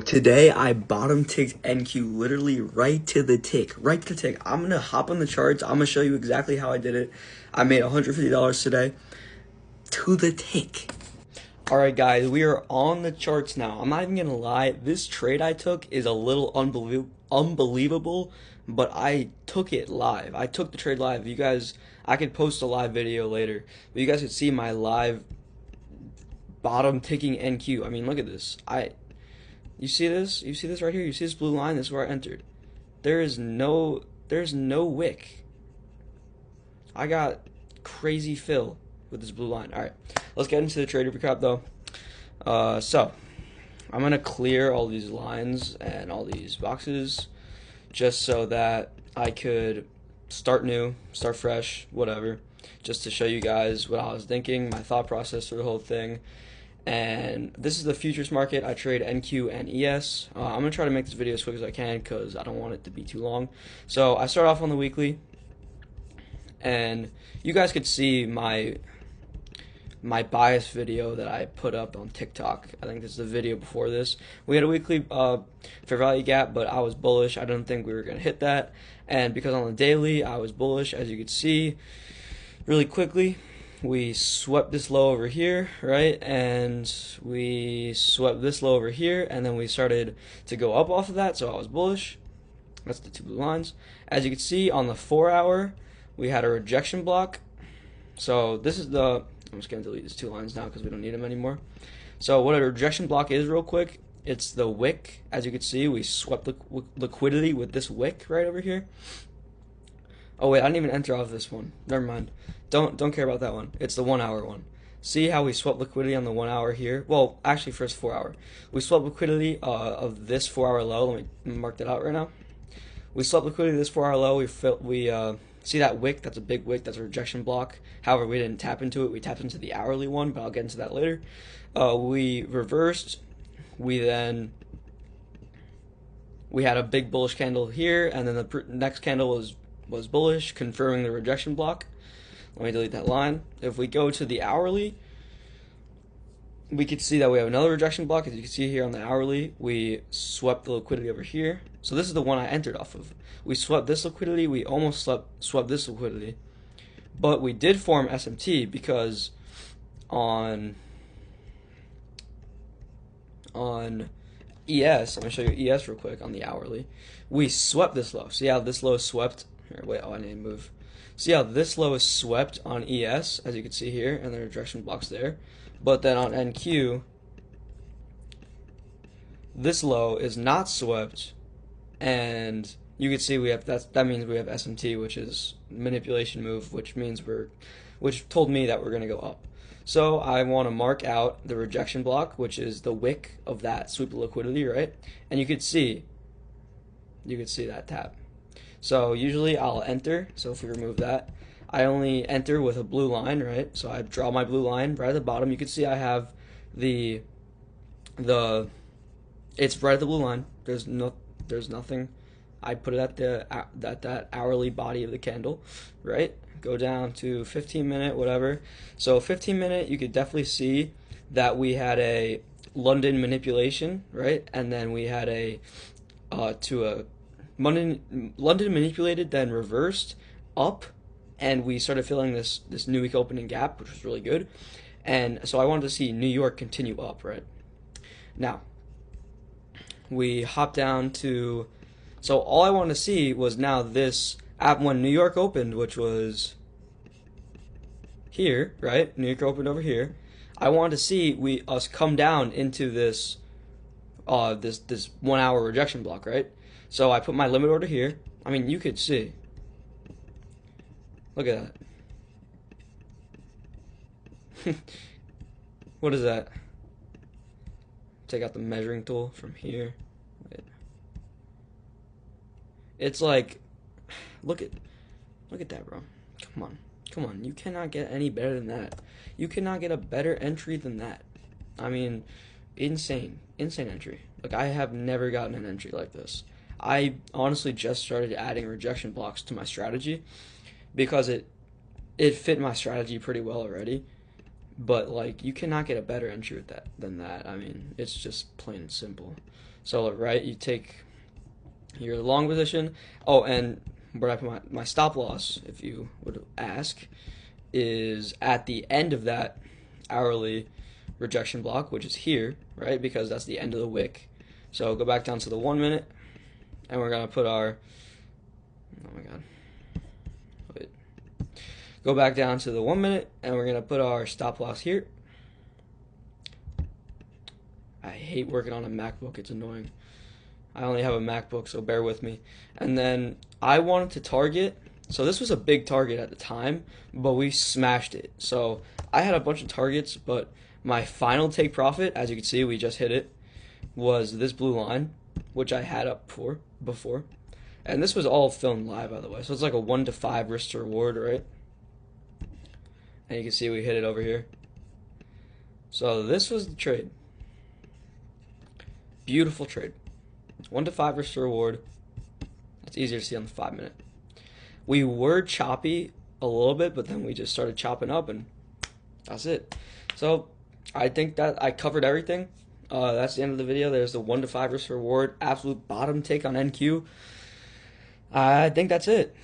Today I bottom ticked NQ literally right to the tick, right to the tick. I'm gonna hop on the charts. I'm gonna show you exactly how I did it. I made $150 today to the tick. All right, guys, we are on the charts now. I'm not even gonna lie. This trade I took is a little unbelievable, but I took it live. I took the trade live. You guys, I could post a live video later, but you guys could see my live bottom ticking NQ. I mean, look at this. You see this? You see this right here? You see this blue line? This is where I entered. There's no wick. I got crazy fill with this blue line. All right, let's get into the trader recap though. So I'm gonna clear all these lines and all these boxes just so that I could start new, start fresh, whatever, just to show you guys what I was thinking, my thought process through the whole thing. And this is the futures market. I trade NQ and ES. I'm gonna try to make this video as quick as I can because I don't want it to be too long. So I start off on the weekly, and you guys could see my bias video that I put up on TikTok. I think this is the video before this. We had a weekly fair value gap, but I was bullish. I didn't think we were gonna hit that, and because on the daily I was bullish, as you could see, really quickly. We swept this low over here, right? And we swept this low over here, and then we started to go up off of that, so I was bullish. That's the two blue lines. As you can see, on the 4 hour, we had a rejection block. So this is the, I'm just going to delete these two lines now because we don't need them anymore. So what a rejection block is real quick, it's the wick. As you can see, we swept liquidity with this wick right over here. Oh wait, I didn't even enter off this one. Never mind. Don't care about that one. It's the 1 hour one. See how we swept liquidity on the 1 hour here? Well, actually first 4 hour. We swept liquidity of this 4 hour low. Let me mark that out right now. We swept liquidity this 4 hour low. We see that wick? That's a big wick. That's a rejection block. However, we didn't tap into it. We tapped into the hourly one, but I'll get into that later. We reversed. We had a big bullish candle here, and then the next candle was bullish, confirming the rejection block. Let me delete that line. If we go to the hourly, we could see that we have another rejection block. As you can see here on the hourly, we swept the liquidity over here. So this is the one I entered off of. We swept this liquidity. We almost swept this liquidity. But we did form SMT because on ES, I'm going to show you ES real quick on the hourly. We swept this low. See how this low is swept? Here, wait, I need to move. See how this low is swept on ES, as you can see here, and there are rejection blocks there. But then on NQ, this low is not swept, and you can see we have that means we have SMT, which is manipulation move, which told me that we're gonna go up. So I want to mark out the rejection block, which is the wick of that sweep of liquidity, right? And you could see that tap. So usually I'll enter, so if we remove that, I only enter with a blue line, right? So I draw my blue line right at the bottom. You can see I have it's right at the blue line. There's nothing. I put it at that hourly body of the candle, right? Go down to 15-minute, whatever. So 15-minute, you could definitely see that we had a London manipulation, right? And then we had London manipulated, then reversed up, and we started filling this new week opening gap, which was really good. And so I wanted to see New York continue up, right? Now, we hop down to, so all I wanted to see was now this app when New York opened, which was here, right? New York opened over here. I wanted to see us come down into this 1 hour rejection block, right? So I put my limit order here. I mean, you could see. Look at that. What is that? Take out the measuring tool from here. Wait. It's like, look at that, bro. Come on. You cannot get any better than that. You cannot get a better entry than that. I mean, insane entry. Like, I have never gotten an entry like this. I honestly just started adding rejection blocks to my strategy because it fit my strategy pretty well already. But like, you cannot get a better entry with than that. I mean, it's just plain and simple. So right, you take your long position. Oh, and where I put my stop loss, if you would ask, is at the end of that hourly rejection block, which is here, right? Because that's the end of the wick. So go back down to the 1 minute, and we're gonna put our, oh my god, wait. Go back down to the 1 minute, and we're gonna put our stop loss here. I hate working on a MacBook, it's annoying. I only have a MacBook, so bear with me. And then I wanted to target, so this was a big target at the time, but we smashed it. So I had a bunch of targets, but my final take profit, as you can see, we just hit it, was this blue line, which I had up before. And this was all filmed live, by the way. So it's like a 1 to 5 risk to reward, right? And you can see we hit it over here. So this was the trade. Beautiful trade. 1 to 5 risk to reward. It's easier to see on the 5 minute. We were choppy a little bit, but then we just started chopping up, and that's it. So I think that I covered everything. That's the end of the video. There's the 1 to 5 risk to reward, absolute bottom take on NQ. I think that's it.